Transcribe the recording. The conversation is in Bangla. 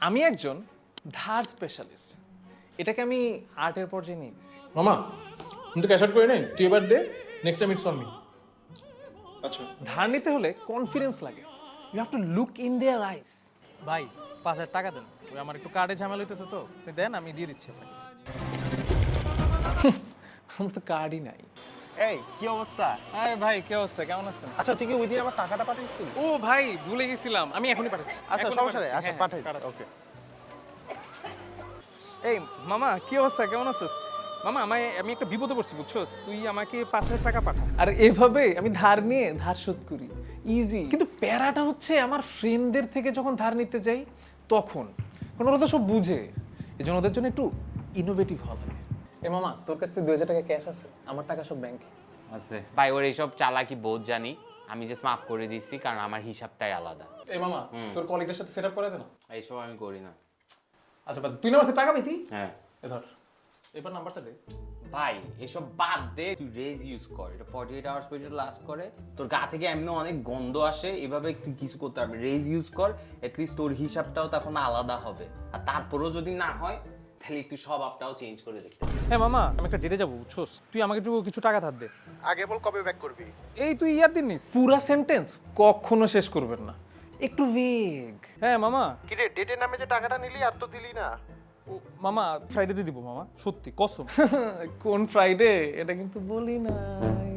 আমি একজন ধার স্পেশালিস্ট, এটাকে আমি আর্টের পর্যায়ে নিয়ে গেছি। মামা আমি তো ক্যাশ আউট করি নাই, তুই এবার দে, next time it's on me. আচ্ছা ধার নিতে হলে কনফিডেন্স লাগে, you have to look in their eyes. ভাই 5,000 টাকা দেন, ওই আমার একটু কার্ডে ঝামেলা হইতেছে তো, আপনি দেন আমি দিয়ে দিচ্ছি আপনাকে। আমার তো কার্ডই নাই। এই কি অবস্থা? আরে ভাই কি অবস্থা, কেমন আছেন? আচ্ছা তুই কি ওই দিন আমার টাকাটা পাঠিয়েছিস? ও ভাই ভুলে গেছিলাম, আমি এখনই পাঠাচ্ছি। আচ্ছা এখনই সমস্যা নেই, পাঠাচ্ছি, আচ্ছা হ্যাঁ, পাঠাই হ্যাঁ। ওকে। এই মামা কি অবস্থা, কেমন আছিস? মামা আমি একটা বিপদে পড়ছি বুঝছস, তুই আমাকে 5,000 টাকা পাঠা। আর এভাবে আমি ধার নিয়ে ধার শোধ করি, ইজি। কিন্তু প্যারাটা হচ্ছে আমার ফ্রেন্ডদের থেকে যখন ধার নিতে যাই তখন, কারণ ওরা তো সব বুঝে, এই জন্য ওদের জন্য একটু ইনোভেটিভ হওয়া লাগে। এ মামা, তোর কাছে 2,000 টাকা ক্যাশ আছে? আমার টাকা সব ব্যাংকে আছে ভাই। ওর এইসব চালাকি বোধ জানি, আমি জাস্ট মাফ করে দিচ্ছি কারণ আমার হিসাবটাই আলাদা। এই মামা, তোর কলিগের সাথে সেট আপ করে দে না। এইসব আমি করি না। আচ্ছা বাদ দে, তুই না আমার টাকা পেতি, হ্যাঁ এ ধর এবার নাম্বারটা দে। ভাই এসব বাদ দে, তুই রেজ ইউজ কর, এটা 48 আওয়ার্স পর্যন্ত লাস্ট করে। তোর গা থেকে এমনি অনেক গন্ধ আসে, এভাবে তুই কিছু করতে পারবি। রেজ ইউজ কর, এটলিস্ট তোর হিসাবটাও তখন আলাদা হবে। আর তারপরেও যদি না হয় তাহলে একটু স্বভাবটাও চেঞ্জ করে দেখতে। হ্যাঁ মামা, আমি একটা ডেটে যাবো বুঝছস, তুই আমাকে একটু কিছু টাকা ধার দে। আগে বল কবে ব্যাক করবি? এই তুই ইয়ার দিন নিস। পুরা সেন্টেন্স কখনো শেষ করবেন না, একটু ভেগ। হ্যাঁ মামা। কি রে ডেটের নামে যে টাকাটা নিলি আর তো দিলি না। ও মামা ফ্রাইডেতে দিব মামা, সত্যি কসম। কোন ফ্রাইডে এটা কিন্তু বলি নাই।